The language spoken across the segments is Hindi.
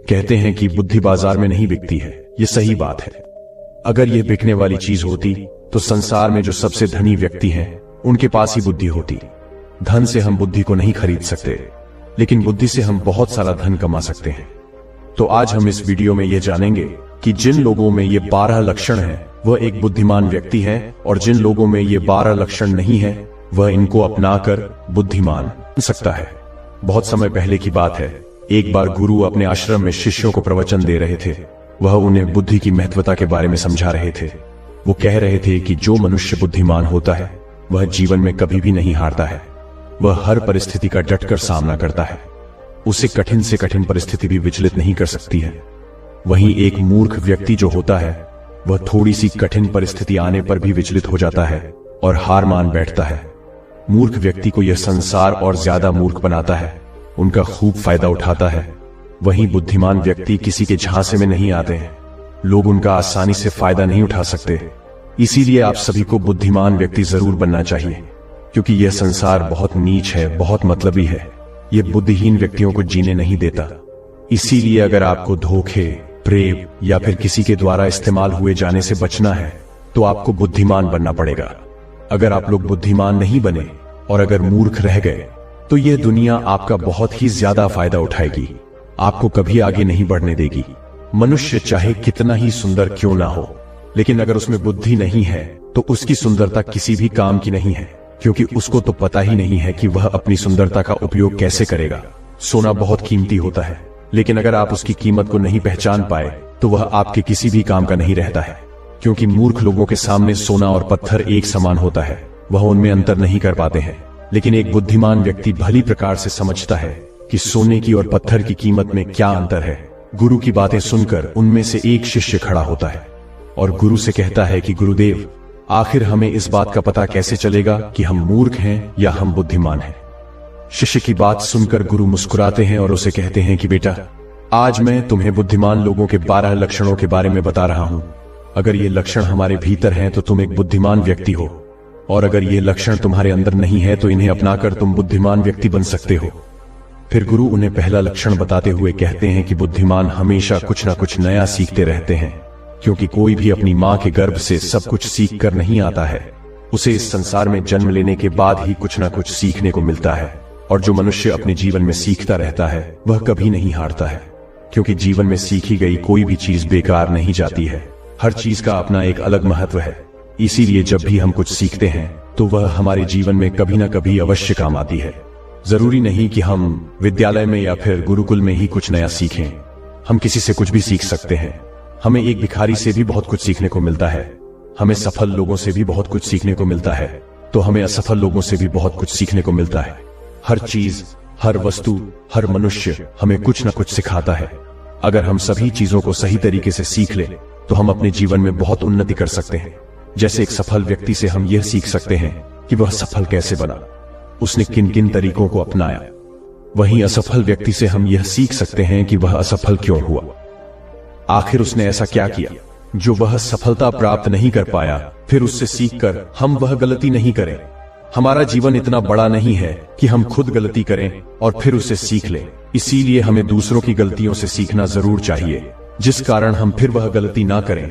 कहते हैं कि बुद्धि बाजार में नहीं बिकती है। ये सही बात है। अगर ये बिकने वाली चीज होती तो संसार में जो सबसे धनी व्यक्ति हैं उनके पास ही बुद्धि होती। धन से हम बुद्धि को नहीं खरीद सकते, लेकिन बुद्धि से हम बहुत सारा धन कमा सकते हैं। तो आज हम इस वीडियो में ये जानेंगे कि जिन लोगों में ये 12 लक्षण हैं वह एक बुद्धिमान व्यक्ति है, और जिन लोगों में ये 12 लक्षण नहीं है वह इनको अपनाकर बुद्धिमान बन सकता है। बहुत समय पहले की बात है, एक बार गुरु अपने आश्रम में शिष्यों को प्रवचन दे रहे थे। वह उन्हें बुद्धि की महत्वता के बारे में समझा रहे थे। वो कह रहे थे कि जो मनुष्य बुद्धिमान होता है वह जीवन में कभी भी नहीं हारता है। वह हर परिस्थिति का डटकर सामना करता है। उसे कठिन से कठिन परिस्थिति भी विचलित नहीं कर सकती है। वहीं एक मूर्ख व्यक्ति जो होता है वह थोड़ी सी कठिन परिस्थिति आने पर भी विचलित हो जाता है और हार मान बैठता है। मूर्ख व्यक्ति को यह संसार और ज्यादा मूर्ख बनाता है, उनका खूब फायदा उठाता है। वहीं बुद्धिमान व्यक्ति किसी के झांसे में नहीं आते हैं। लोग उनका आसानी से फायदा नहीं उठा सकते। इसीलिए आप सभी को बुद्धिमान व्यक्ति जरूर बनना चाहिए, क्योंकि यह संसार बहुत नीच है, बहुत मतलबी है। यह बुद्धिहीन व्यक्तियों को जीने नहीं देता। इसीलिए अगर आपको धोखे, प्रेम या फिर किसी के द्वारा इस्तेमाल हुए जाने से बचना है तो आपको बुद्धिमान बनना पड़ेगा। अगर आप लोग बुद्धिमान नहीं बने और अगर मूर्ख रह गए तो यह दुनिया आपका बहुत ही ज्यादा फायदा उठाएगी, आपको कभी आगे नहीं बढ़ने देगी। मनुष्य चाहे कितना ही सुंदर क्यों ना हो, लेकिन अगर उसमें बुद्धि नहीं है तो उसकी सुंदरता किसी भी काम की नहीं है, क्योंकि उसको तो पता ही नहीं है कि वह अपनी सुंदरता का उपयोग कैसे करेगा। सोना बहुत कीमती होता है, लेकिन अगर आप उसकी कीमत को नहीं पहचान पाए तो वह आपके किसी भी काम का नहीं रहता है। क्योंकि मूर्ख लोगों के सामने सोना और पत्थर एक समान होता है, वह उनमें अंतर नहीं कर पाते हैं। लेकिन एक बुद्धिमान व्यक्ति भली प्रकार से समझता है कि सोने की और पत्थर की कीमत में क्या अंतर है। गुरु की बातें सुनकर उनमें से एक शिष्य खड़ा होता है और गुरु से कहता है कि गुरुदेव, आखिर हमें इस बात का पता कैसे चलेगा कि हम मूर्ख हैं या हम बुद्धिमान हैं। शिष्य की बात सुनकर गुरु मुस्कुराते हैं और उसे कहते हैं कि बेटा, आज मैं तुम्हें बुद्धिमान लोगों के 12 लक्षणों के बारे में बता रहा हूं। अगर ये लक्षण हमारे भीतर हैं तो तुम एक बुद्धिमान व्यक्ति हो, और अगर ये लक्षण तुम्हारे अंदर नहीं है तो इन्हें अपनाकर तुम बुद्धिमान व्यक्ति बन सकते हो। फिर गुरु उन्हें पहला लक्षण बताते हुए कहते हैं कि बुद्धिमान हमेशा कुछ ना कुछ नया सीखते रहते हैं, क्योंकि कोई भी अपनी मां के गर्भ से सब कुछ सीख कर नहीं आता है। उसे इस संसार में जन्म लेने के बाद ही कुछ ना कुछ सीखने को मिलता है। और जो मनुष्य अपने जीवन में सीखता रहता है वह कभी नहीं हारता है, क्योंकि जीवन में सीखी गई कोई भी चीज बेकार नहीं जाती है। हर चीज का अपना एक अलग महत्व है। इसीलिए जब भी हम कुछ सीखते हैं तो वह हमारे जीवन में कभी ना कभी अवश्य काम आती है। जरूरी नहीं कि हम विद्यालय में या फिर गुरुकुल में ही कुछ नया सीखें। हम किसी से कुछ भी सीख सकते हैं। हमें एक भिखारी से भी बहुत कुछ सीखने को मिलता है। हमें सफल लोगों से भी बहुत कुछ सीखने को मिलता है, तो हमें असफल लोगों से भी बहुत कुछ सीखने को मिलता है। हर चीज, हर वस्तु, हर मनुष्य हमें कुछ ना कुछ सिखाता है। अगर हम सभी चीजों को सही तरीके से सीख लें तो हम अपने जीवन में बहुत उन्नति कर सकते हैं। जैसे एक सफल व्यक्ति से हम यह सीख सकते हैं कि वह सफल कैसे बना, उसने किन किन तरीकों को अपनाया। वहीं असफल व्यक्ति से हम यह सीख सकते हैं कि वह असफल क्यों हुआ, आखिर उसने ऐसा क्या किया जो वह सफलता प्राप्त नहीं कर पाया। फिर उससे सीखकर हम वह गलती नहीं करें। हमारा जीवन इतना बड़ा नहीं है कि हम खुद गलती करें और फिर उसे सीख लें। इसीलिए हमें दूसरों की गलतियों से सीखना जरूर चाहिए, जिस कारण हम फिर वह गलती ना करें।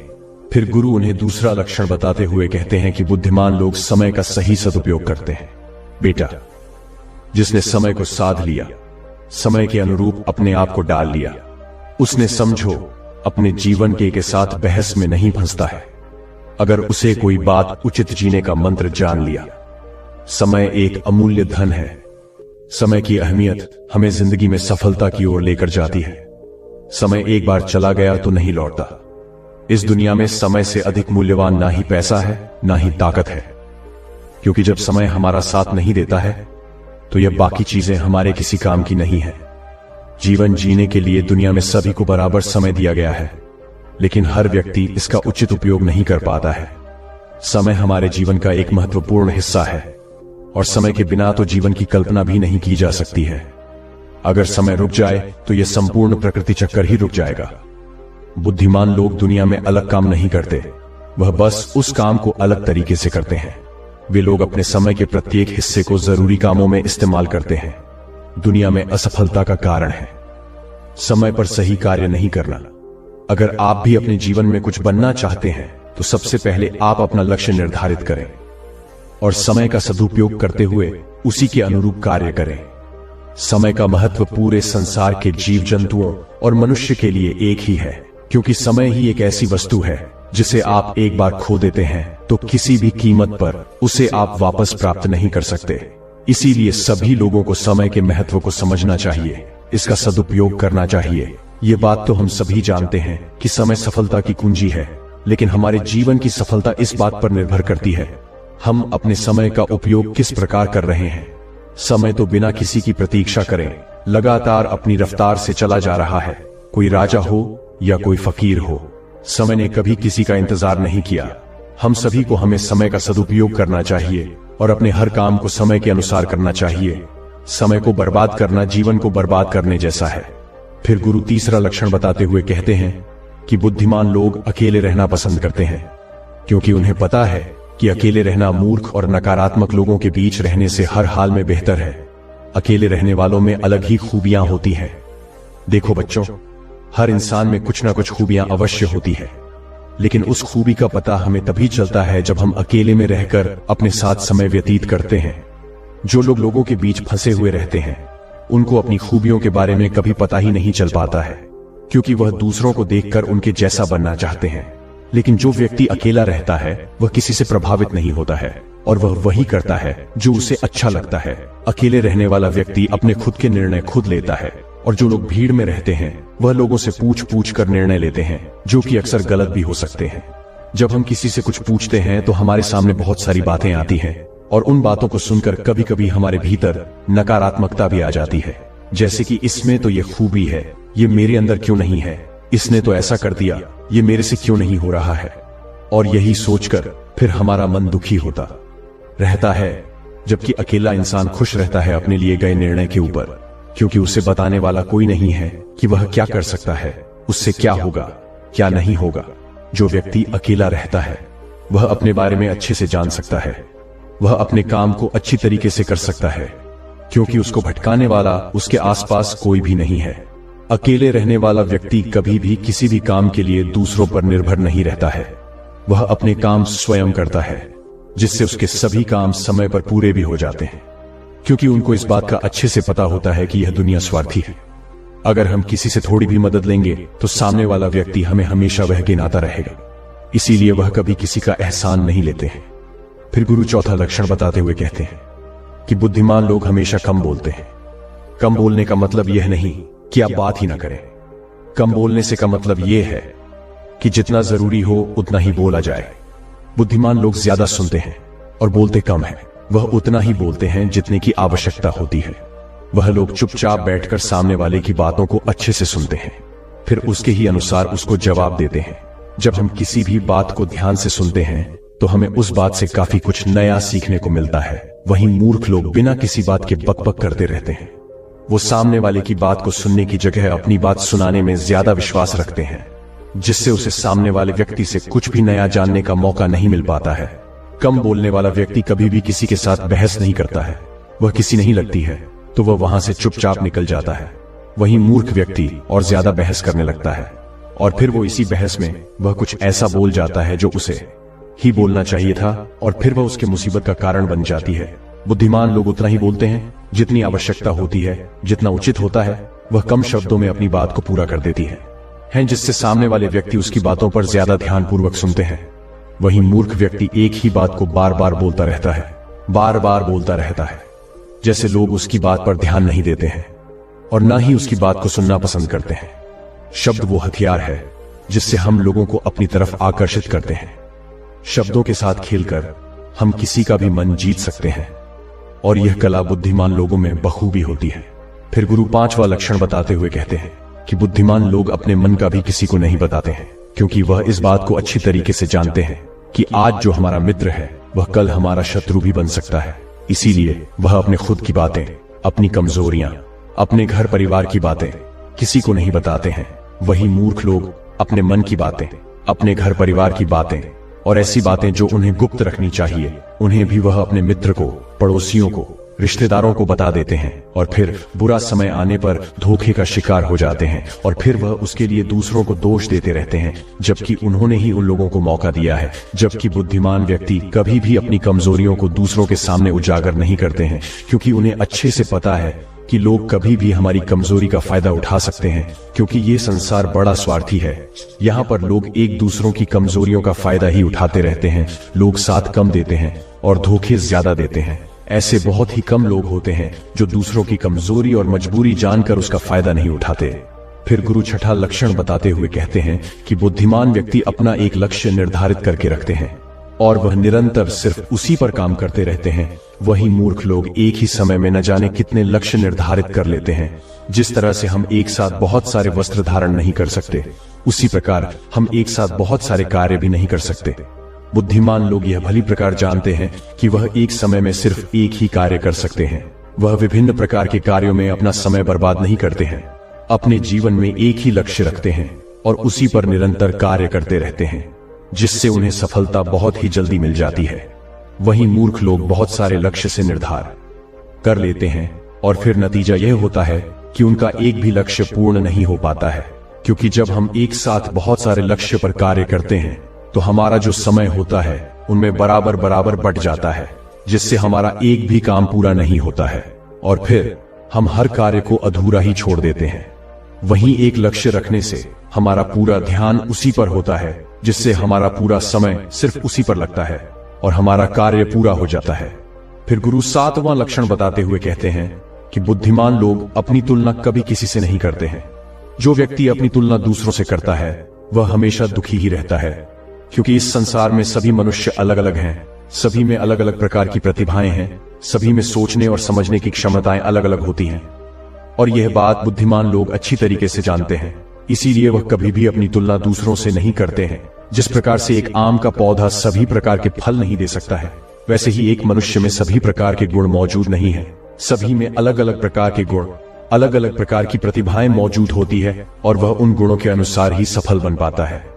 फिर गुरु उन्हें दूसरा लक्षण बताते हुए कहते हैं कि बुद्धिमान लोग समय का सही सदुपयोग करते हैं। बेटा, जिसने समय को साध लिया, समय के अनुरूप अपने आप को डाल लिया, उसने समझो अपने जीवन के साथ बहस में नहीं फंसता है। अगर उसे कोई बात उचित जीने का मंत्र जान लिया। समय एक अमूल्य धन है। समय की अहमियत हमें जिंदगी में सफलता की ओर लेकर जाती है। समय एक बार चला गया तो नहीं लौटता। इस दुनिया में समय से अधिक मूल्यवान ना ही पैसा है ना ही ताकत है, क्योंकि जब समय हमारा साथ नहीं देता है तो यह बाकी चीजें हमारे किसी काम की नहीं है। जीवन जीने के लिए दुनिया में सभी को बराबर समय दिया गया है, लेकिन हर व्यक्ति इसका उचित उपयोग नहीं कर पाता है। समय हमारे जीवन का एक महत्वपूर्ण हिस्सा है, और समय के बिना तो जीवन की कल्पना भी नहीं की जा सकती है। अगर समय रुक जाए तो यह संपूर्ण प्रकृति चक्कर ही रुक जाएगा। बुद्धिमान लोग दुनिया में अलग काम नहीं करते, वह बस उस काम को अलग तरीके से करते हैं। वे लोग अपने समय के प्रत्येक हिस्से को जरूरी कामों में इस्तेमाल करते हैं। दुनिया में असफलता का कारण है समय पर सही कार्य नहीं करना। अगर आप भी अपने जीवन में कुछ बनना चाहते हैं तो सबसे पहले आप अपना लक्ष्य निर्धारित करें और समय का सदुपयोग करते हुए उसी के अनुरूप कार्य करें। समय का महत्व पूरे संसार के जीव जंतुओं और मनुष्य के लिए एक ही है, क्योंकि समय ही एक ऐसी वस्तु है जिसे आप एक बार खो देते हैं तो किसी भी कीमत पर उसे आप वापस प्राप्त नहीं कर सकते। इसीलिए सभी लोगों को समय के महत्व को समझना चाहिए, इसका सदुपयोग करना चाहिए। ये बात तो हम सभी जानते हैं कि समय सफलता की कुंजी है, लेकिन हमारे जीवन की सफलता इस बात पर निर्भर करती है हम अपने समय का उपयोग किस प्रकार कर रहे हैं। समय तो बिना किसी की प्रतीक्षा करे लगातार अपनी रफ्तार से चला जा रहा है। कोई राजा हो या कोई फकीर हो, समय ने कभी किसी का इंतजार नहीं किया। हम सभी को हमें समय का सदुपयोग करना चाहिए और अपने हर काम को समय के अनुसार करना चाहिए। समय को बर्बाद करना जीवन को बर्बाद करने जैसा है। फिर गुरु तीसरा लक्षण बताते हुए कहते हैं कि बुद्धिमान लोग अकेले रहना पसंद करते हैं, क्योंकि उन्हें पता है कि अकेले रहना मूर्ख और नकारात्मक लोगों के बीच रहने से हर हाल में बेहतर है। अकेले रहने वालों में अलग ही खूबियां होती हैं। देखो बच्चों, हर इंसान में कुछ ना कुछ खूबियां अवश्य होती है, लेकिन उस खूबी का पता हमें तभी चलता है जब हम अकेले में रहकर अपने साथ समय व्यतीत करते हैं। जो लोग लोगों के बीच फंसे हुए रहते हैं उनको अपनी खूबियों के बारे में कभी पता ही नहीं चल पाता है, क्योंकि वह दूसरों को देखकर उनके जैसा बनना चाहते हैं। लेकिन जो व्यक्ति अकेला रहता है वह किसी से प्रभावित नहीं होता है और वह वही करता है जो उसे अच्छा लगता है। अकेले रहने वाला व्यक्ति अपने खुद के निर्णय खुद लेता है, और जो लोग भीड़ में रहते हैं वह लोगों से पूछ पूछ कर निर्णय लेते हैं, जो कि अक्सर गलत भी हो सकते हैं। जब हम किसी से कुछ पूछते हैं तो हमारे सामने बहुत सारी बातें आती हैं, और उन बातों को सुनकर कभी कभी हमारे भीतर नकारात्मकता भी आ जाती है, जैसे कि इसमें तो ये खूबी है, ये मेरे अंदर क्यों नहीं है, इसने तो ऐसा कर दिया, ये मेरे से क्यों नहीं हो रहा है। और यही सोचकर फिर हमारा मन दुखी होता रहता है, जबकि अकेला इंसान खुश रहता है अपने लिए गए निर्णय के ऊपर, क्योंकि उसे बताने वाला कोई नहीं है कि वह क्या कर सकता है, उससे क्या होगा क्या नहीं होगा। जो व्यक्ति अकेला रहता है वह अपने बारे में अच्छे से जान सकता है, वह अपने काम को अच्छी तरीके से कर सकता है, क्योंकि उसको भटकाने वाला उसके आसपास कोई भी नहीं है। अकेले रहने वाला व्यक्ति कभी भी किसी भी काम के लिए दूसरों पर निर्भर नहीं रहता है, वह अपने काम स्वयं करता है, जिससे उसके सभी काम समय पर पूरे भी हो जाते हैं, क्योंकि उनको इस बात का अच्छे से पता होता है कि यह दुनिया स्वार्थी है। अगर हम किसी से थोड़ी भी मदद लेंगे तो सामने वाला व्यक्ति हमें हमेशा वह गिनाता रहेगा, इसीलिए वह कभी किसी का एहसान नहीं लेते हैं। फिर गुरु चौथा लक्षण बताते हुए कहते हैं कि बुद्धिमान लोग हमेशा कम बोलते हैं। कम बोलने का मतलब यह नहीं कि आप बात ही ना करें। कम बोलने से का मतलब यह है कि जितना जरूरी हो उतना ही बोला जाए। बुद्धिमान लोग ज्यादा सुनते हैं और बोलते कम है। वह उतना ही बोलते हैं जितने की आवश्यकता होती है। वह लोग चुपचाप बैठकर सामने वाले की बातों को अच्छे से सुनते हैं, फिर उसके ही अनुसार उसको जवाब देते हैं। जब हम किसी भी बात को ध्यान से सुनते हैं तो हमें उस बात से काफी कुछ नया सीखने को मिलता है। वहीं मूर्ख लोग बिना किसी बात के बकबक करते रहते हैं। वो सामने वाले की बात को सुनने की जगह अपनी बात सुनाने में ज्यादा विश्वास रखते हैं, जिससे उसे सामने वाले व्यक्ति से कुछ भी नया जानने का मौका नहीं मिल पाता है। कम बोलने वाला व्यक्ति कभी भी किसी के साथ बहस नहीं करता है। वह किसी नहीं लगती है तो वह वहां से चुपचाप निकल जाता है। वहीं मूर्ख व्यक्ति और ज्यादा बहस करने लगता है, और फिर वो इसी बहस में वह कुछ ऐसा बोल जाता है जो उसे ही बोलना चाहिए था, और फिर वह उसके मुसीबत का कारण बन जाती है। बुद्धिमान लोग उतना ही बोलते हैं जितनी आवश्यकता होती है, जितना उचित होता है। वह कम शब्दों में अपनी बात को पूरा कर देती है, जिससे सामने वाले व्यक्ति उसकी बातों पर ज्यादा ध्यानपूर्वक सुनते हैं। वहीं मूर्ख व्यक्ति एक ही बात को बार बार बोलता रहता है, बार बार बोलता रहता है, जैसे लोग उसकी बात पर ध्यान नहीं देते हैं और ना ही उसकी बात को सुनना पसंद करते हैं। शब्द वो हथियार है जिससे हम लोगों को अपनी तरफ आकर्षित करते हैं। शब्दों के साथ खेलकर हम किसी का भी मन जीत सकते हैं, और यह कला बुद्धिमान लोगों में बखूबी होती है। फिर गुरु पांचवा लक्षण बताते हुए कहते हैं कि बुद्धिमान लोग अपने मन का भी किसी को नहीं बताते हैं, क्योंकि वह इस बात को अच्छी तरीके से जानते हैं कि आज जो हमारा मित्र है वह कल हमारा शत्रु भी बन सकता है। इसीलिए वह अपने खुद की बातें, अपनी कमजोरियां, अपने घर परिवार की बातें किसी को नहीं बताते हैं। वही मूर्ख लोग अपने मन की बातें, अपने घर परिवार की बातें और ऐसी बातें जो उन्हें गुप्त रखनी चाहिए, उन्हें भी वह अपने मित्र को, पड़ोसियों को, रिश्तेदारों को बता देते हैं और फिर बुरा समय आने पर धोखे का शिकार हो जाते हैं और फिर वह उसके लिए दूसरों को दोष देते रहते हैं, जबकि उन्होंने ही उन लोगों को मौका दिया है। जबकि बुद्धिमान व्यक्ति कभी भी अपनी कमजोरियों को दूसरों के सामने उजागर नहीं करते हैं, क्योंकि उन्हें अच्छे से पता है कि लोग कभी भी हमारी कमजोरी का फायदा उठा सकते हैं, क्योंकि ये संसार बड़ा स्वार्थी है। यहाँ पर लोग एक दूसरों की कमजोरियों का फायदा ही उठाते रहते हैं। लोग साथ कम देते हैं और धोखे ज्यादा देते हैं। ऐसे बहुत ही कम लोग होते हैं जो दूसरों की कमजोरी और मजबूरी जानकर उसका फायदा नहीं उठाते। फिर गुरु छठा लक्षण बताते हुए कहते हैं कि बुद्धिमान व्यक्ति अपना एक लक्ष्य निर्धारित करके रखते हैं और वह निरंतर सिर्फ उसी पर काम करते रहते हैं। वही मूर्ख लोग एक ही समय में न जाने कितने लक्ष्य निर्धारित कर लेते हैं। जिस तरह से हम एक साथ बहुत सारे वस्त्र धारण नहीं कर सकते, उसी प्रकार हम एक साथ बहुत सारे कार्य भी नहीं कर सकते। बुद्धिमान लोग यह भली प्रकार जानते हैं कि वह एक समय में सिर्फ एक ही कार्य कर सकते हैं। वह विभिन्न प्रकार के कार्यों में अपना समय बर्बाद नहीं करते हैं। अपने जीवन में एक ही लक्ष्य रखते हैं और उसी पर निरंतर कार्य करते रहते हैं, जिससे उन्हें सफलता बहुत ही जल्दी मिल जाती है। वहीं मूर्ख लोग बहुत सारे लक्ष्य से निर्धार कर लेते हैं और फिर नतीजा यह होता है कि उनका एक भी लक्ष्य पूर्ण नहीं हो पाता है, क्योंकि जब हम एक साथ बहुत सारे लक्ष्य पर कार्य करते हैं तो हमारा जो समय होता है उनमें बराबर बराबर बट जाता है, जिससे हमारा एक भी काम पूरा नहीं होता है और फिर हम हर कार्य को अधूरा ही छोड़ देते हैं। वहीं एक लक्ष्य रखने से हमारा पूरा ध्यान उसी पर होता है, जिससे हमारा पूरा समय सिर्फ उसी पर लगता है और हमारा कार्य पूरा हो जाता है। फिर गुरु सातवां लक्षण बताते हुए कहते हैं कि बुद्धिमान लोग अपनी तुलना कभी किसी से नहीं करते हैं। जो व्यक्ति अपनी तुलना दूसरों से करता है वह हमेशा दुखी ही रहता है, क्योंकि इस संसार में सभी मनुष्य अलग अलग हैं, सभी में अलग अलग प्रकार की प्रतिभाएं हैं, सभी में सोचने और समझने की क्षमताएं अलग अलग होती हैं और यह बात बुद्धिमान लोग अच्छी तरीके से जानते हैं। इसीलिए वह कभी भी अपनी तुलना दूसरों से नहीं करते हैं। जिस प्रकार से एक आम का पौधा सभी प्रकार के फल नहीं दे सकता है, वैसे ही एक मनुष्य में सभी प्रकार के गुण मौजूद नहीं है। सभी में अलग अलग प्रकार के गुण, अलग अलग प्रकार की प्रतिभाएं मौजूद होती है और वह उन गुणों के अनुसार ही सफल बन पाता है।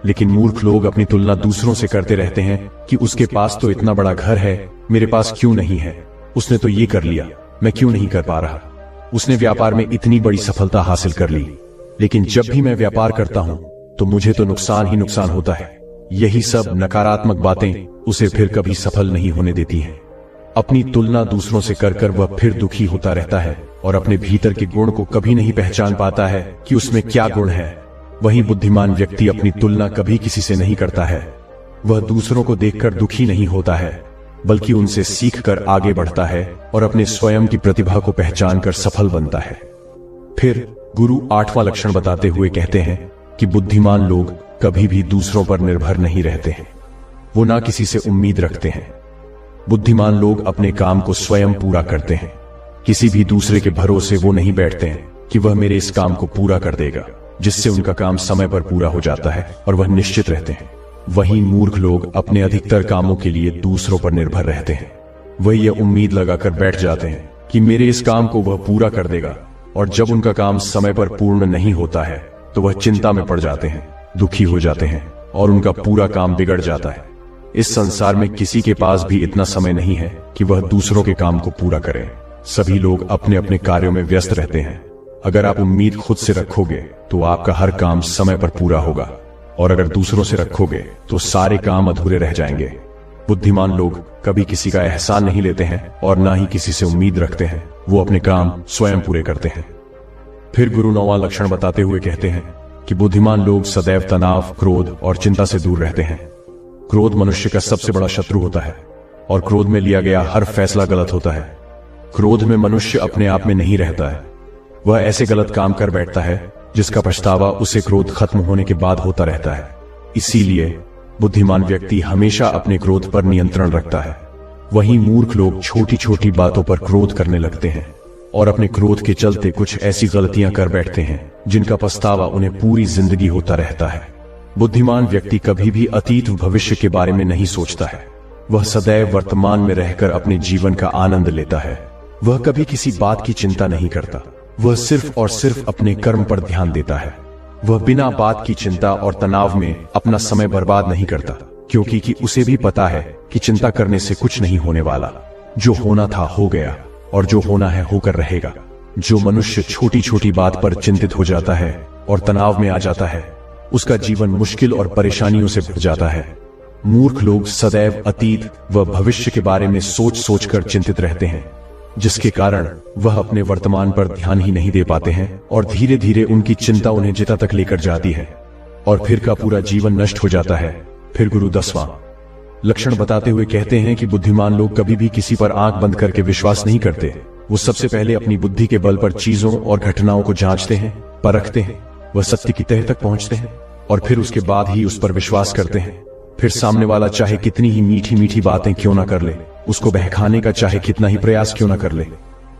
लेकिन मूर्ख लोग अपनी तुलना दूसरों से करते रहते हैं कि उसके पास तो इतना बड़ा घर है, मेरे पास क्यों नहीं है, उसने तो ये कर लिया, मैं क्यों नहीं कर पा रहा, उसने व्यापार में इतनी बड़ी सफलता हासिल कर ली, लेकिन जब भी मैं व्यापार करता हूं तो मुझे तो नुकसान ही नुकसान होता है। यही सब नकारात्मक बातें उसे फिर कभी सफल नहीं होने देती हैं। अपनी तुलना दूसरों से कर वह फिर दुखी होता रहता है और अपने भीतर के गुण को कभी नहीं पहचान पाता है कि उसमें क्या गुण है। वहीं बुद्धिमान व्यक्ति अपनी तुलना कभी किसी से नहीं करता है। वह दूसरों को देखकर दुखी नहीं होता है, बल्कि उनसे सीखकर आगे बढ़ता है और अपने स्वयं की प्रतिभा को पहचान कर सफल बनता है। फिर गुरु आठवां लक्षण बताते हुए कहते हैं कि बुद्धिमान लोग कभी भी दूसरों पर निर्भर नहीं रहते हैं। वो ना किसी से उम्मीद रखते हैं। बुद्धिमान लोग अपने काम को स्वयं पूरा करते हैं। किसी भी दूसरे के भरोसे वो नहीं बैठते हैं कि वह मेरे इस काम को पूरा कर देगा, जिससे उनका काम समय पर पूरा हो जाता है और वह निश्चित रहते हैं। वहीं मूर्ख लोग अपने अधिकतर कामों के लिए दूसरों पर निर्भर रहते हैं। वह यह उम्मीद लगाकर बैठ जाते हैं कि मेरे इस काम को वह पूरा कर देगा, और जब उनका काम समय पर पूर्ण नहीं होता है तो वह चिंता में पड़ जाते हैं, दुखी हो जाते हैं और उनका पूरा काम बिगड़ जाता है। इस संसार में किसी के पास भी इतना समय नहीं है कि वह दूसरों के काम को पूरा करे। सभी लोग अपने अपने कार्यों में व्यस्त रहते हैं। अगर आप उम्मीद खुद से रखोगे तो आपका हर काम समय पर पूरा होगा, और अगर दूसरों से रखोगे तो सारे काम अधूरे रह जाएंगे। बुद्धिमान लोग कभी किसी का एहसान नहीं लेते हैं और ना ही किसी से उम्मीद रखते हैं। वो अपने काम स्वयं पूरे करते हैं। फिर गुरु नौवां लक्षण बताते हुए कहते हैं कि बुद्धिमान लोग सदैव तनाव, क्रोध और चिंता से दूर रहते हैं। क्रोध मनुष्य का सबसे बड़ा शत्रु होता है और क्रोध में लिया गया हर फैसला गलत होता है। क्रोध में मनुष्य अपने आप में नहीं रहता है। वह ऐसे गलत काम कर बैठता है जिसका पछतावा उसे क्रोध खत्म होने के बाद होता रहता है। इसीलिए बुद्धिमान व्यक्ति हमेशा अपने क्रोध पर नियंत्रण रखता है। वहीं मूर्ख लोग छोटी छोटी बातों पर क्रोध करने लगते हैं और अपने क्रोध के चलते कुछ ऐसी गलतियां कर बैठते हैं जिनका पछतावा उन्हें पूरी जिंदगी होता रहता है। बुद्धिमान व्यक्ति कभी भी अतीत भविष्य के बारे में नहीं सोचता है। वह सदैव वर्तमान में रहकर अपने जीवन का आनंद लेता है। वह कभी किसी बात की चिंता नहीं करता। वह सिर्फ और सिर्फ अपने कर्म पर ध्यान देता है। वह बिना बात की चिंता और तनाव में अपना समय बर्बाद नहीं करता, क्योंकि उसे भी पता है कि चिंता करने से कुछ नहीं होने वाला। जो होना था हो गया। और जो होना है होकर रहेगा। जो मनुष्य छोटी छोटी बात पर चिंतित हो जाता है और तनाव में आ जाता है, उसका जीवन मुश्किल और परेशानियों से भर जाता है। मूर्ख लोग सदैव अतीत व भविष्य के बारे में सोच सोचकर चिंतित रहते हैं, जिसके कारण वह अपने वर्तमान पर ध्यान ही नहीं दे पाते हैं और धीरे धीरे उनकी चिंता उन्हें जिता तक लेकर जाती है और फिर का पूरा जीवन नष्ट हो जाता है। फिर गुरु 10वां लक्षण बताते हुए कहते हैं कि बुद्धिमान लोग कभी भी किसी पर आंख बंद करके विश्वास नहीं करते। वो सबसे पहले अपनी बुद्धि के बल पर चीजों और घटनाओं को जांचते हैं, परखते हैं, वह सत्य की तह तक पहुंचते हैं और फिर उसके बाद ही उस पर विश्वास करते हैं। फिर सामने वाला चाहे कितनी ही मीठी मीठी बातें क्यों ना कर ले, उसको बहकाने का चाहे कितना ही प्रयास क्यों ना कर ले,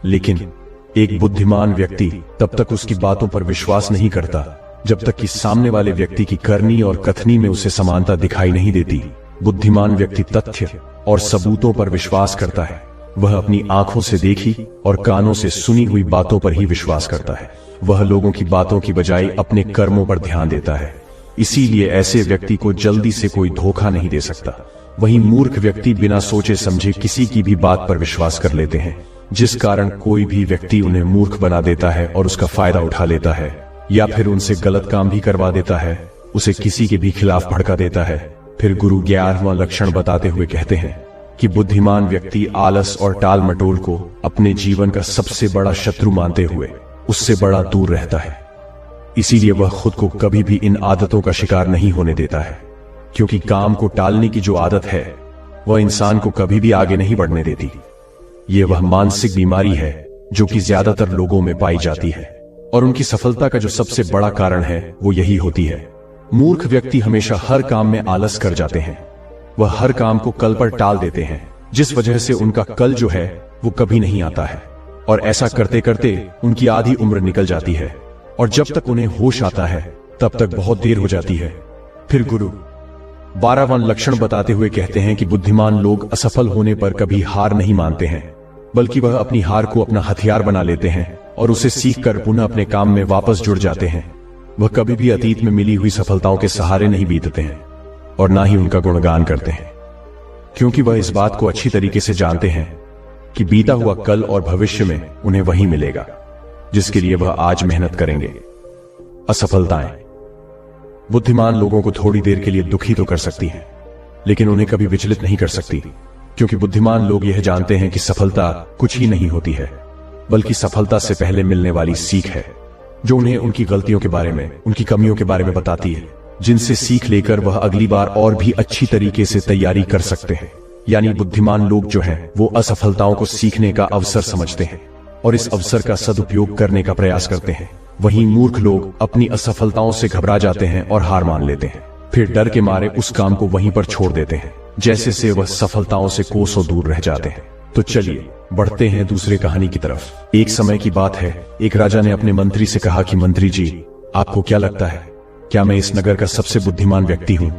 लेकिन एक बुद्धिमान व्यक्ति तब तक उसकी बातों पर विश्वास नहीं करता जब तक कि सामने वाले व्यक्ति की करनी और कथनी में उसे समानता दिखाई नहीं देती। बुद्धिमान व्यक्ति तथ्य और सबूतों पर विश्वास करता है। वह अपनी आंखों से देखी और कानों से सुनी हुई बातों पर ही विश्वास करता है। वह लोगों की बातों की बजाय अपने कर्मों पर ध्यान देता है। इसीलिए ऐसे व्यक्ति को जल्दी से कोई धोखा नहीं दे सकता। वहीं मूर्ख व्यक्ति बिना सोचे समझे किसी की भी बात पर विश्वास कर लेते हैं, जिस कारण कोई भी व्यक्ति उन्हें मूर्ख बना देता है और उसका फायदा उठा लेता है, या फिर उनसे गलत काम भी करवा देता है, उसे किसी के भी खिलाफ भड़का देता है। फिर गुरु 11वां लक्षण बताते हुए कहते हैं कि बुद्धिमान व्यक्ति आलस और टाल मटोल को अपने जीवन का सबसे बड़ा शत्रु मानते हुए उससे बड़ा दूर रहता है। इसीलिए वह खुद को कभी भी इन आदतों का शिकार नहीं होने देता है, क्योंकि काम को टालने की जो आदत है वह इंसान को कभी भी आगे नहीं बढ़ने देती। ये वह मानसिक बीमारी है जो कि ज्यादातर लोगों में पाई जाती है और उनकी सफलता का जो सबसे बड़ा कारण है वो यही होती है। मूर्ख व्यक्ति हमेशा हर काम में आलस कर जाते हैं। वह हर काम को कल पर टाल देते हैं, जिस वजह से उनका कल जो है वो कभी नहीं आता है और ऐसा करते करते उनकी आधी उम्र निकल जाती है और जब तक उन्हें होश आता है तब तक बहुत देर हो जाती है। फिर गुरु 12वां लक्षण बताते हुए कहते हैं कि बुद्धिमान लोग असफल होने पर कभी हार नहीं मानते हैं, बल्कि वह अपनी हार को अपना हथियार बना लेते हैं और उसे सीखकर पुनः अपने काम में वापस जुड़ जाते हैं। वह कभी भी अतीत में मिली हुई सफलताओं के सहारे नहीं बीतते हैं और ना ही उनका गुणगान करते हैं, क्योंकि वह इस बात को अच्छी तरीके से जानते हैं कि बीता हुआ कल और भविष्य में उन्हें वही मिलेगा जिसके लिए वह आज मेहनत करेंगे। असफलताएं बुद्धिमान लोगों को थोड़ी देर के लिए दुखी तो कर सकती हैं, लेकिन उन्हें कभी विचलित नहीं कर सकती, क्योंकि बुद्धिमान लोग यह जानते हैं कि सफलता कुछ ही नहीं होती है, बल्कि सफलता से पहले मिलने वाली सीख है, जो उन्हें उनकी गलतियों के बारे में, उनकी कमियों के बारे में बताती है, जिनसे सीख लेकर वह अगली बार और भी अच्छी तरीके से तैयारी कर सकते हैं। यानी बुद्धिमान लोग जो हैं वो असफलताओं को सीखने का अवसर समझते हैं और इस अवसर का सदुपयोग करने का प्रयास करते हैं। वहीं मूर्ख लोग अपनी असफलताओं से घबरा जाते हैं और हार मान लेते हैं, फिर डर के मारे उस काम को वहीं पर छोड़ देते हैं, जैसे से वह सफलताओं से कोसों दूर रह जाते हैं। तो चलिए बढ़ते हैं दूसरे कहानी की तरफ। एक समय की बात है, एक राजा ने अपने मंत्री से कहा कि मंत्री जी, आपको क्या लगता है, क्या मैं इस नगर का सबसे बुद्धिमान व्यक्ति हूँ?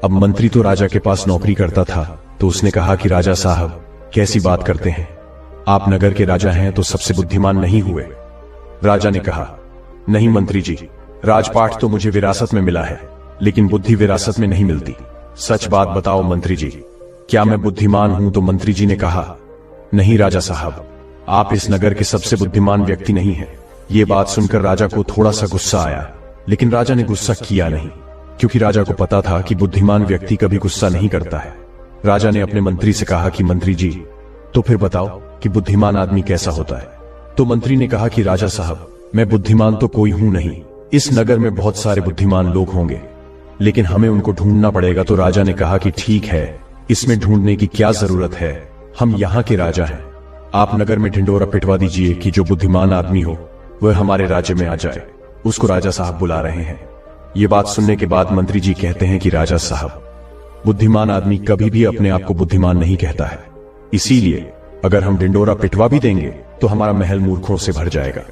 अब मंत्री तो राजा के पास नौकरी करता था, तो उसने कहा कि राजा साहब, कैसी बात करते हैं, आप नगर के राजा हैं तो सबसे बुद्धिमान नहीं हुए। राजा ने कहा, नहीं मंत्री जी, राजपाट तो मुझे विरासत में मिला है, लेकिन बुद्धि विरासत में नहीं मिलती। सच बात बताओ मंत्री जी, क्या मैं बुद्धिमान हूं? तो मंत्री जी ने कहा, नहीं राजा साहब, आप इस नगर के सबसे बुद्धिमान व्यक्ति नहीं हैं। ये बात सुनकर राजा को थोड़ा सा गुस्सा आया, लेकिन राजा ने गुस्सा किया नहीं, क्योंकि राजा को पता था कि बुद्धिमान व्यक्ति कभी गुस्सा नहीं करता है। राजा ने अपने मंत्री से कहा कि मंत्री जी, तो फिर बताओ कि बुद्धिमान आदमी कैसा होता है? तो मंत्री ने कहा कि राजा साहब, मैं बुद्धिमान तो कोई हूं नहीं, इस नगर में बहुत सारे बुद्धिमान लोग होंगे, लेकिन हमें उनको ढूंढना पड़ेगा। तो राजा ने कहा कि ठीक है, इसमें ढूंढने की क्या जरूरत है, हम यहाँ के राजा हैं, आप नगर में ढिंडोरा पिटवा दीजिए कि जो बुद्धिमान आदमी हो वह हमारे राज्य में आ जाए, उसको राजा साहब बुला रहे हैं। ये बात सुनने के बाद मंत्री जी कहते हैं कि राजा साहब, बुद्धिमान आदमी कभी भी अपने आप को बुद्धिमान नहीं कहता है, इसीलिए अगर हम ढिंडोरा पिटवा भी देंगे तो हमारा महल मूर्खों से भर जाएगा,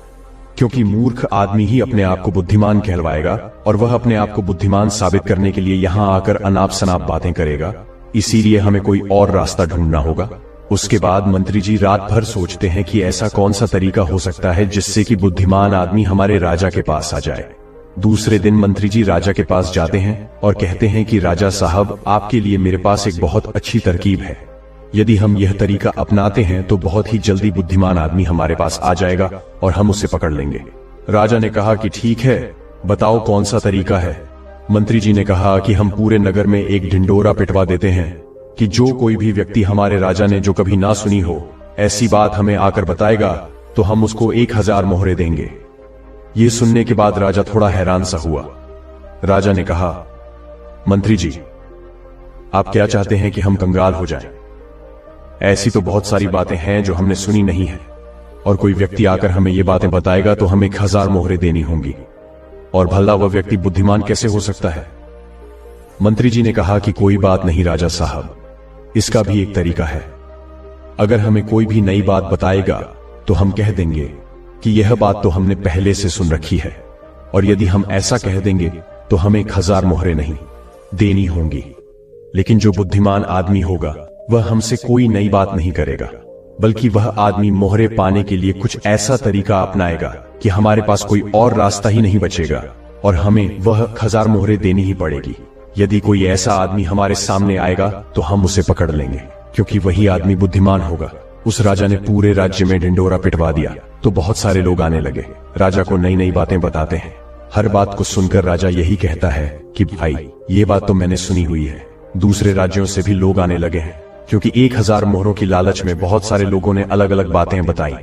क्योंकि मूर्ख आदमी ही अपने आप को बुद्धिमान कहलवाएगा और वह अपने आप को बुद्धिमान साबित करने के लिए यहाँ आकर अनाप शनाप बातें करेगा। इसीलिए हमें कोई और रास्ता ढूंढना होगा। उसके बाद मंत्री जी रात भर सोचते हैं कि ऐसा कौन सा तरीका हो सकता है जिससे कि बुद्धिमान आदमी हमारे राजा के पास आ जाए। दूसरे दिन मंत्री जी राजा के पास जाते हैं और कहते हैं कि राजा साहब, आपके लिए मेरे पास एक बहुत अच्छी तरकीब है। यदि हम यह तरीका अपनाते हैं तो बहुत ही जल्दी बुद्धिमान आदमी हमारे पास आ जाएगा और हम उसे पकड़ लेंगे। राजा ने कहा कि ठीक है, बताओ कौन सा तरीका है। मंत्री जी ने कहा कि हम पूरे नगर में एक ढिंडोरा पिटवा देते हैं कि जो कोई भी व्यक्ति हमारे राजा ने जो कभी ना सुनी हो ऐसी बात हमें आकर बताएगा तो हम उसको 1000 मोहरे देंगे। ये सुनने के बाद राजा थोड़ा हैरान सा हुआ। राजा ने कहा, मंत्री जी, आप क्या चाहते हैं कि हम कंगाल हो जाएं? ऐसी तो बहुत सारी बातें हैं जो हमने सुनी नहीं है, और कोई व्यक्ति आकर हमें ये बातें बताएगा तो हमें 1000 मोहरे देनी होंगी, और भला वह व्यक्ति बुद्धिमान कैसे हो सकता है? मंत्री जी ने कहा कि कोई बात नहीं राजा साहब, इसका भी एक तरीका है। अगर हमें कोई भी नई बात बताएगा तो हम कह देंगे कि यह बात तो हमने पहले से सुन रखी है, और यदि हम ऐसा कह देंगे तो हमें 1000 मोहरे नहीं देनी होंगी। लेकिन जो बुद्धिमान आदमी होगा वह हमसे कोई नई बात नहीं करेगा, बल्कि वह आदमी मोहरे पाने के लिए कुछ ऐसा तरीका अपनाएगा कि हमारे पास कोई और रास्ता ही नहीं बचेगा और हमें वह 1000 मोहरे देनी ही पड़ेगी। यदि कोई ऐसा आदमी हमारे सामने आएगा तो हम उसे पकड़ लेंगे, क्योंकि वही आदमी बुद्धिमान होगा। उस राजा ने पूरे राज्य में ढिंडोरा पिटवा दिया तो बहुत सारे लोग आने लगे, राजा को नई नई बातें बताते हैं। हर बात को सुनकर राजा यही कहता है कि भाई, ये बात तो मैंने सुनी हुई है। दूसरे राज्यों से भी लोग आने लगे हैं, क्योंकि 1000 मोहरों की लालच में बहुत सारे लोगों ने अलग अलग बातें बताई।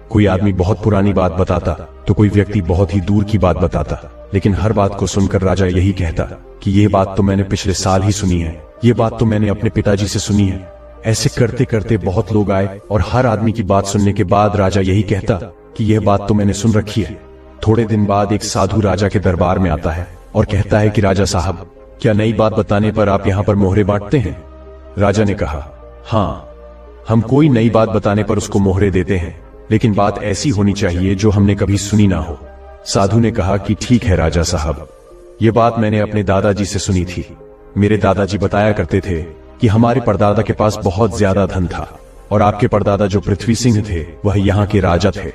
कोई आदमी बहुत पुरानी बात बताता तो कोई व्यक्ति बहुत ही दूर की बात बताता, लेकिन हर बात को सुनकर राजा यही कहता कि ये बात तो मैंने पिछले साल ही सुनी है, ये बात तो मैंने अपने पिताजी से सुनी है। ऐसे करते करते बहुत लोग आए और हर आदमी की बात सुनने के बाद राजा यही कहता कि यह बात तो मैंने सुन रखी है। थोड़े दिन बाद एक साधु राजा के दरबार में आता है और कहता है कि राजा साहब, क्या नई बात बताने पर आप यहाँ पर मोहरे बांटते हैं? राजा ने कहा, हाँ, हम कोई नई बात बताने पर उसको मोहरे देते हैं, लेकिन बात ऐसी होनी चाहिए जो हमने कभी सुनी ना हो। साधु ने कहा कि ठीक है राजा साहब, ये बात मैंने अपने दादाजी से सुनी थी। मेरे दादाजी बताया करते थे कि हमारे परदादा के पास बहुत ज्यादा धन था, और आपके परदादा जो पृथ्वी सिंह थे वह यहाँ के राजा थे।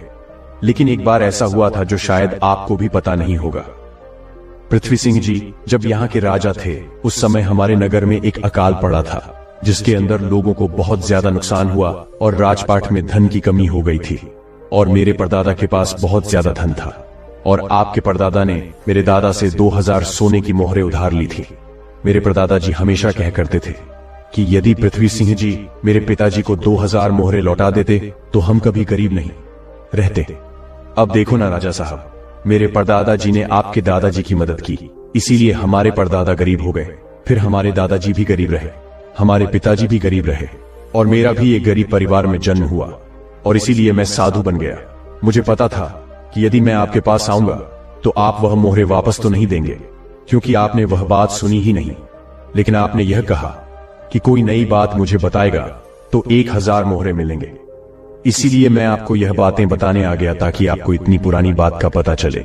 लेकिन एक बार ऐसा हुआ था जो शायद आपको भी पता नहीं होगा। पृथ्वी सिंह जी जब यहाँ के राजा थे उस समय हमारे नगर में एक अकाल पड़ा था, जिसके अंदर लोगों को बहुत ज्यादा नुकसान हुआ और राजपाट में धन की कमी हो गई थी। और मेरे परदादा के पास बहुत ज्यादा धन था, और आपके परदादा ने मेरे दादा से 2000 सोने की मोहरें उधार ली थी। मेरे परदादा जी हमेशा कह करते थे कि यदि पृथ्वी सिंह जी मेरे पिताजी को 2000 मोहरें लौटा देते तो हम कभी गरीब नहीं रहते। अब देखो ना राजा साहब, मेरे परदादा जी ने आपके दादाजी की मदद की, इसीलिए हमारे परदादा गरीब हो गए। फिर हमारे दादाजी भी गरीब रहे, हमारे पिताजी भी गरीब रहे, और मेरा भी एक गरीब परिवार में जन्म हुआ, और इसीलिए मैं साधु बन गया। मुझे पता था कि यदि मैं आपके पास आऊंगा तो आप वह मोहरे वापस तो नहीं देंगे, क्योंकि आपने वह बात सुनी ही नहीं। लेकिन आपने यह कहा कि कोई नई बात मुझे बताएगा तो 1000 मोहरे मिलेंगे। इसीलिए मैं आपको यह बातें बताने आ गया ताकि आपको इतनी पुरानी बात का पता चले।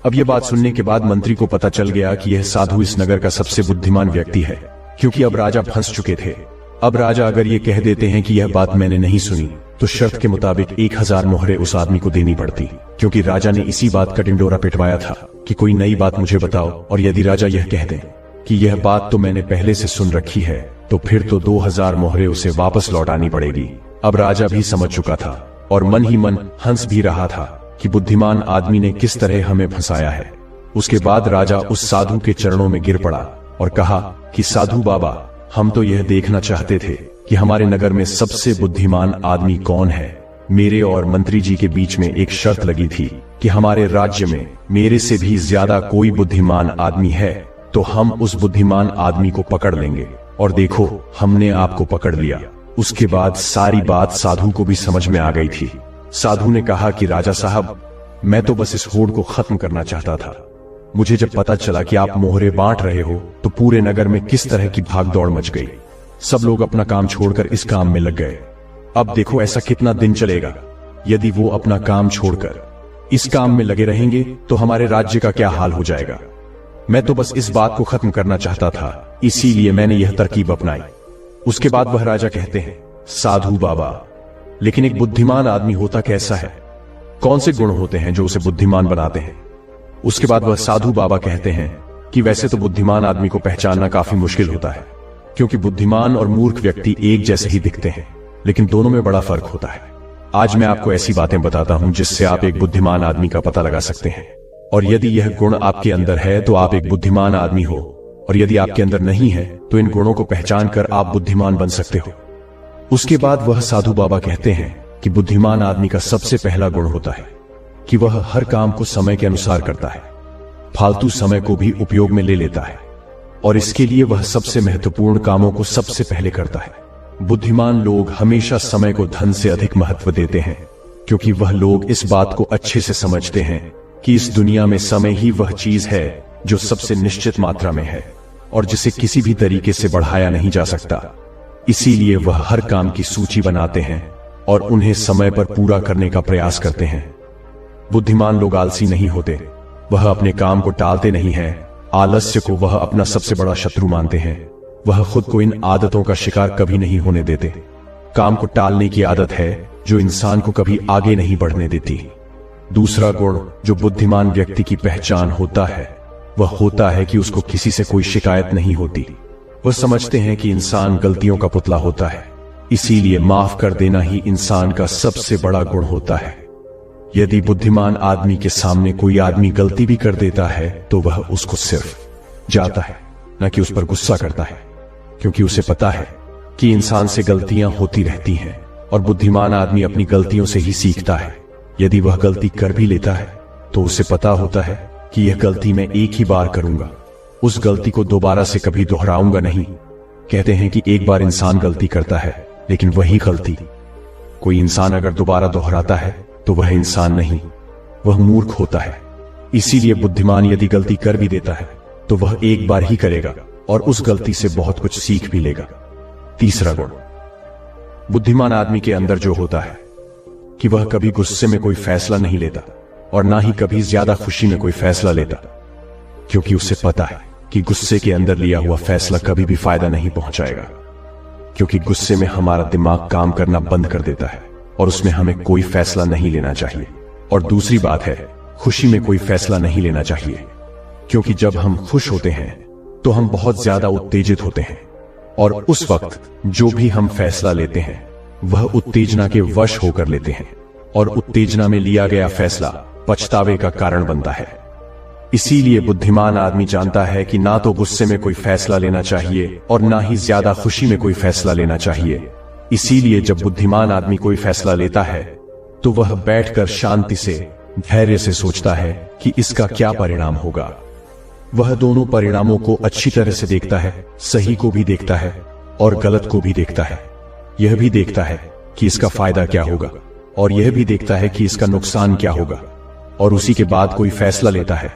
अब यह बात सुनने के बाद मंत्री को पता चल गया कि यह साधु इस नगर का सबसे बुद्धिमान व्यक्ति है, क्योंकि अब राजा फंस चुके थे। अब राजा अगर ये कह देते हैं कि यह बात मैंने नहीं सुनी तो शर्त के मुताबिक 1000 मोहरे उस आदमी को देनी पड़ती, क्योंकि राजा ने इसी बात का ढिंडोरा पिटवाया था कि कोई नई बात मुझे बताओ। और यदि राजा यह कह दें कि यह बात तो मैंने पहले से सुन रखी है तो फिर तो 2000 मोहरे उसे वापस लौटानी पड़ेगी। अब राजा भी समझ चुका था और मन ही मन हंस भी रहा था कि बुद्धिमान आदमी ने किस तरह हमें फंसाया है। उसके बाद राजा उस साधु के चरणों में गिर पड़ा और कहा कि साधु बाबा, हम तो यह देखना चाहते थे कि हमारे नगर में सबसे बुद्धिमान आदमी कौन है। मेरे और मंत्री जी के बीच में एक शर्त लगी थी कि हमारे राज्य में मेरे से भी ज्यादा कोई बुद्धिमान आदमी है तो हम उस बुद्धिमान आदमी को पकड़ लेंगे। और देखो, हमने आपको पकड़ लिया। उसके बाद सारी बात साधु को भी समझ में आ गई थी। साधु ने कहा कि राजा साहब, मैं तो बस इस होड़ को खत्म करना चाहता था। मुझे जब पता चला कि आप मोहरे बांट रहे हो तो पूरे नगर में किस तरह की भागदौड़ मच गई। सब लोग अपना काम छोड़कर इस काम में लग गए। अब देखो ऐसा कितना दिन चलेगा। यदि वो अपना काम छोड़कर इस काम में लगे रहेंगे तो हमारे राज्य का क्या हाल हो जाएगा। मैं तो बस इस बात को खत्म करना चाहता था, इसीलिए मैंने यह तरकीब अपनाई। उसके बाद वह राजा कहते हैं, साधु बाबा, लेकिन एक बुद्धिमान आदमी होता कैसा है? कौन से गुण होते हैं जो उसे बुद्धिमान बनाते हैं? उसके बाद वह साधु बाबा कहते हैं कि वैसे तो बुद्धिमान आदमी को पहचानना काफी मुश्किल होता है, क्योंकि बुद्धिमान और मूर्ख व्यक्ति एक जैसे ही दिखते हैं, लेकिन दोनों में बड़ा फर्क होता है। आज मैं आपको ऐसी बातें बताता हूं जिससे आप एक बुद्धिमान आदमी का पता लगा सकते हैं। और यदि यह गुण आपके अंदर है तो आप एक बुद्धिमान आदमी हो, और यदि आपके अंदर नहीं है तो इन गुणों को पहचान कर आप बुद्धिमान बन सकते हो। उसके बाद वह साधु बाबा कहते हैं कि बुद्धिमान आदमी का सबसे पहला गुण होता है कि वह हर काम को समय के अनुसार करता है, फालतू समय को भी उपयोग में ले लेता है, और इसके लिए वह सबसे महत्वपूर्ण कामों को सबसे पहले करता है। बुद्धिमान लोग हमेशा समय को धन से अधिक महत्व देते हैं, क्योंकि वह लोग इस बात को अच्छे से समझते हैं कि इस दुनिया में समय ही वह चीज है जो सबसे निश्चित मात्रा में है और जिसे किसी भी तरीके से बढ़ाया नहीं जा सकता। इसीलिए वह हर काम की सूची बनाते हैं और उन्हें समय पर पूरा करने का प्रयास करते हैं। बुद्धिमान लोग आलसी नहीं होते, वह अपने काम को टालते नहीं हैं। आलस्य को वह अपना सबसे बड़ा शत्रु मानते हैं। वह खुद को इन आदतों का शिकार कभी नहीं होने देते। काम को टालने की आदत है जो इंसान को कभी आगे नहीं बढ़ने देती। दूसरा गुण जो बुद्धिमान व्यक्ति की पहचान होता है वह होता है कि उसको किसी से कोई शिकायत नहीं होती। वह समझते हैं कि इंसान गलतियों का पुतला होता है, इसीलिए माफ कर देना ही इंसान का सबसे बड़ा गुण होता है। यदि बुद्धिमान आदमी के सामने कोई आदमी गलती भी कर देता है तो वह उसको सिर्फ जाता है, न कि उस पर गुस्सा करता है, क्योंकि उसे पता है कि इंसान से गलतियां होती रहती हैं और बुद्धिमान आदमी अपनी गलतियों से ही सीखता है। यदि वह गलती कर भी लेता है तो उसे पता होता है कि यह गलती मैं एक ही बार करूंगा, उस गलती को दोबारा से कभी दोहराऊंगा नहीं। कहते हैं कि एक बार इंसान गलती करता है, लेकिन वही गलती कोई इंसान अगर दोबारा दोहराता है तो वह इंसान नहीं, वह मूर्ख होता है। इसीलिए बुद्धिमान यदि गलती कर भी देता है तो वह एक बार ही करेगा और उस गलती से बहुत कुछ सीख भी लेगा। तीसरा गुण बुद्धिमान आदमी के अंदर जो होता है कि वह कभी गुस्से में कोई फैसला नहीं लेता और ना ही कभी ज्यादा खुशी में कोई फैसला लेता, क्योंकि उसे पता है कि गुस्से के अंदर लिया हुआ फैसला कभी भी फायदा नहीं पहुंचाएगा, क्योंकि गुस्से में हमारा दिमाग काम करना बंद कर देता है और उसमें हमें कोई फैसला नहीं लेना चाहिए। और दूसरी बात है, खुशी में कोई फैसला नहीं लेना चाहिए, क्योंकि जब हम खुश होते हैं तो हम बहुत ज्यादा उत्तेजित होते हैं और उस वक्त जो भी हम फैसला लेते हैं वह उत्तेजना के वश होकर लेते हैं और उत्तेजना में लिया गया फैसला पछतावे का कारण बनता है। इसीलिए बुद्धिमान आदमी जानता है कि ना तो गुस्से में कोई फैसला लेना चाहिए और ना ही ज्यादा खुशी में कोई फैसला लेना चाहिए। इसीलिए जब बुद्धिमान आदमी कोई फैसला लेता है तो वह बैठकर शांति से, धैर्य से सोचता है कि इसका क्या परिणाम होगा। वह दोनों परिणामों को अच्छी तरह से देखता है, सही को भी देखता है और गलत को भी देखता है। यह भी देखता है कि इसका फायदा क्या होगा और यह भी देखता है कि इसका नुकसान क्या होगा, और उसी के बाद कोई फैसला लेता है।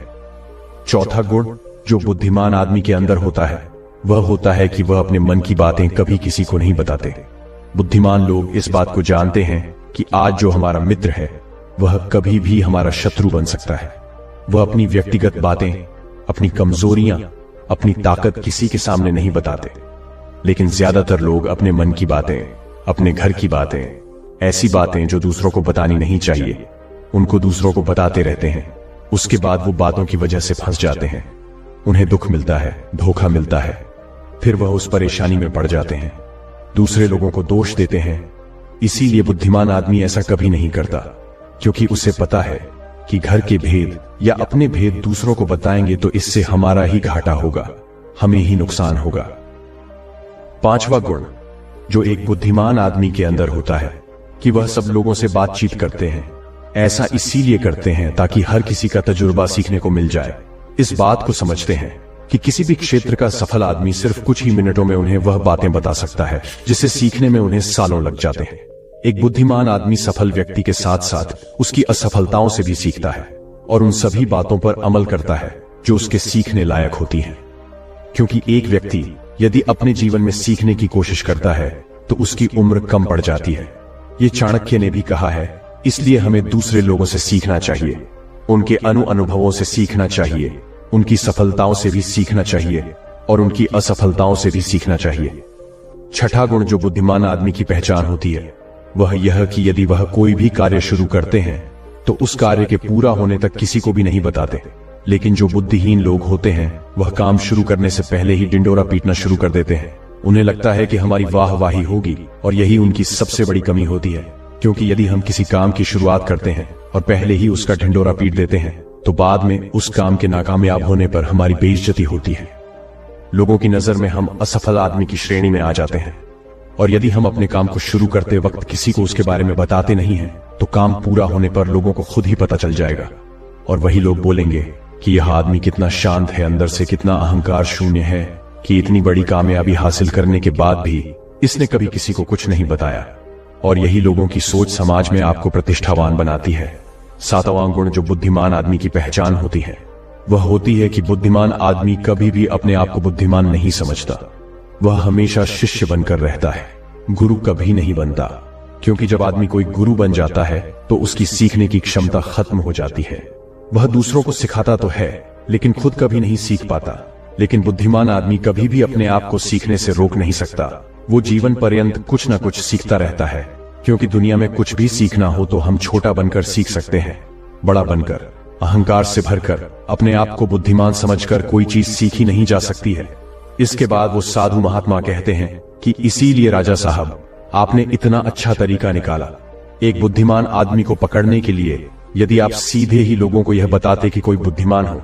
चौथा गुण जो बुद्धिमान आदमी के अंदर होता है वह होता है कि वह अपने मन की बातें कभी किसी को नहीं बताते। बुद्धिमान लोग इस बात को जानते हैं कि आज जो हमारा मित्र है वह कभी भी हमारा शत्रु बन सकता है। वह अपनी व्यक्तिगत बातें, अपनी कमजोरियां, अपनी ताकत किसी के सामने नहीं बताते, लेकिन ज्यादातर लोग अपने मन की बातें, अपने घर की बातें, ऐसी बातें जो दूसरों को बतानी नहीं चाहिए, उनको दूसरों को बताते रहते हैं। उसके बाद वो बातों की वजह से फंस जाते हैं, उन्हें दुख मिलता है, धोखा मिलता है, फिर वह उस परेशानी में पड़ जाते हैं, दूसरे लोगों को दोष देते हैं। इसीलिए बुद्धिमान आदमी ऐसा कभी नहीं करता, क्योंकि उसे पता है कि घर के भेद या अपने भेद दूसरों को बताएंगे तो इससे हमारा ही घाटा होगा, हमें ही नुकसान होगा। पांचवा गुण जो एक बुद्धिमान आदमी के अंदर होता है कि वह सब लोगों से बातचीत करते हैं। ऐसा इसीलिए करते हैं ताकि हर किसी का तजुर्बा सीखने को मिल जाए। इस बात को समझते हैं कि किसी भी क्षेत्र का सफल आदमी सिर्फ कुछ ही मिनटों में उन्हें वह बातें बता सकता है जिसे सीखने में उन्हें सालों लग जाते हैं। एक बुद्धिमान आदमी सफल व्यक्ति के साथ साथ उसकी असफलताओं से भी सीखता है और उन सभी बातों पर अमल करता है जो उसके सीखने लायक होती हैं। क्योंकि एक व्यक्ति यदि अपने जीवन में सीखने की कोशिश करता है तो उसकी उम्र कम पड़ जाती है। ये चाणक्य ने भी कहा है। इसलिए हमें दूसरे लोगों से सीखना चाहिए, उनके अनुभवों से सीखना चाहिए, उनकी सफलताओं से भी सीखना चाहिए और उनकी असफलताओं से भी सीखना चाहिए। छठा गुण जो बुद्धिमान आदमी की पहचान होती है वह यह कि यदि वह कोई भी कार्य शुरू करते हैं तो उस कार्य के पूरा होने तक किसी को भी नहीं बताते। लेकिन जो बुद्धिहीन लोग होते हैं वह काम शुरू करने से पहले ही डिंडोरा पीटना शुरू कर देते हैं। उन्हें लगता है कि हमारी वाहवाही होगी और यही उनकी सबसे बड़ी कमी होती है, क्योंकि यदि हम किसी काम की शुरुआत करते हैं और पहले ही उसका ढिंडोरा पीट देते हैं तो बाद में उस काम के नाकामयाब होने पर हमारी बेइज्जती होती है। लोगों की नजर में हम असफल आदमी की श्रेणी में आ जाते हैं, और यदि हम अपने काम को शुरू करते वक्त किसी को उसके बारे में बताते नहीं हैं तो काम पूरा होने पर लोगों को खुद ही पता चल जाएगा, और वही लोग बोलेंगे कि यह आदमी कितना शांत है, अंदर से कितना अहंकार शून्य है कि इतनी बड़ी कामयाबी हासिल करने के बाद भी इसने कभी किसी को कुछ नहीं बताया। और यही लोगों की सोच समाज में आपको प्रतिष्ठावान बनाती है। सातवां गुण जो बुद्धिमान आदमी की पहचान होती है वह होती है कि बुद्धिमान आदमी कभी भी अपने आप को बुद्धिमान नहीं समझता। वह हमेशा शिष्य बनकर रहता है, गुरु कभी नहीं बनता, क्योंकि जब आदमी कोई गुरु बन जाता है तो उसकी सीखने की क्षमता खत्म हो जाती है। वह दूसरों को सिखाता तो है लेकिन खुद कभी नहीं सीख पाता। लेकिन बुद्धिमान आदमी कभी भी अपने आप को सीखने से रोक नहीं सकता। वो जीवन पर्यंत कुछ न कुछ सीखता रहता है, क्योंकि दुनिया में कुछ भी सीखना हो तो हम छोटा बनकर सीख सकते हैं। बड़ा बनकर, अहंकार से भरकर, अपने आप को बुद्धिमान समझकर कोई चीज सीखी नहीं जा सकती है। इसके बाद वो साधु महात्मा कहते हैं कि इसीलिए राजा साहब आपने इतना अच्छा तरीका निकाला। एक बुद्धिमान आदमी को पकड़ने के लिए यदि आप सीधे ही लोगों को यह बताते कि कोई बुद्धिमान हो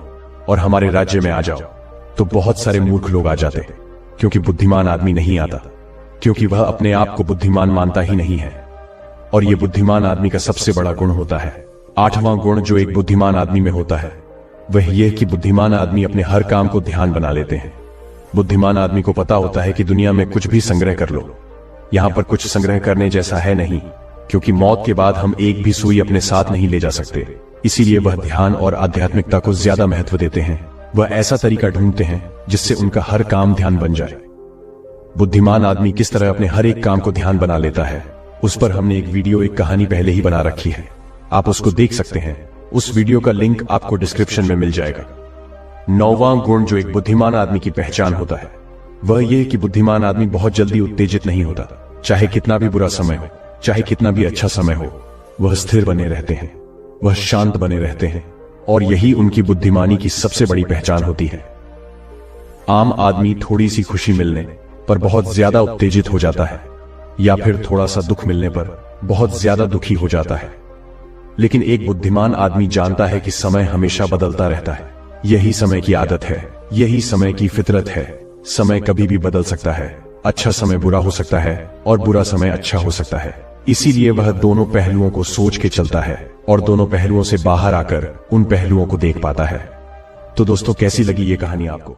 और हमारे राज्य में आ जाओ तो बहुत सारे मूर्ख लोग आ जाते, क्योंकि बुद्धिमान आदमी नहीं आता, क्योंकि वह अपने आप को बुद्धिमान मानता ही नहीं है। और यह बुद्धिमान आदमी का सबसे बड़ा गुण होता है। आठवां गुण जो एक बुद्धिमान आदमी में होता है वह यह कि बुद्धिमान आदमी अपने हर काम को ध्यान बना लेते हैं। बुद्धिमान आदमी को पता होता है कि दुनिया में कुछ भी संग्रह कर लो, यहां पर कुछ संग्रह करने जैसा है नहीं, क्योंकि मौत के बाद हम एक भी सुई अपने साथ नहीं ले जा सकते। इसीलिए वह ध्यान और आध्यात्मिकता को ज्यादा महत्व देते हैं। वह ऐसा तरीका ढूंढते हैं जिससे उनका हर काम ध्यान बन जाए। बुद्धिमान आदमी किस तरह अपने हर एक काम को ध्यान बना लेता है उस पर हमने एक वीडियो, एक कहानी पहले ही बना रखी है, आप उसको देख सकते हैं। उस वीडियो का लिंक आपको डिस्क्रिप्शन में मिल जाएगा। नौवां गुण जो एक बुद्धिमान आदमी की पहचान होता है वह यह कि बुद्धिमान आदमी बहुत जल्दी उत्तेजित नहीं होता। चाहे कितना भी बुरा समय हो, चाहे कितना भी अच्छा समय हो, वह स्थिर बने रहते हैं, वह शांत बने रहते हैं, और यही उनकी बुद्धिमानी की सबसे बड़ी पहचान होती है। आम आदमी थोड़ी सी खुशी मिलने पर बहुत ज्यादा उत्तेजित हो जाता है, या फिर थोड़ा सा दुख मिलने पर बहुत ज्यादा दुखी हो जाता है। लेकिन एक बुद्धिमान आदमी जानता है कि समय हमेशा बदलता रहता है। यही समय की आदत है, यही समय की फितरत है। समय कभी भी बदल सकता है। अच्छा समय बुरा हो सकता है और बुरा समय अच्छा हो सकता है। इसीलिए वह दोनों पहलुओं को सोच के चलता है और दोनों पहलुओं से बाहर आकर उन पहलुओं को देख पाता है। तो दोस्तों, कैसी लगी ये कहानी आपको?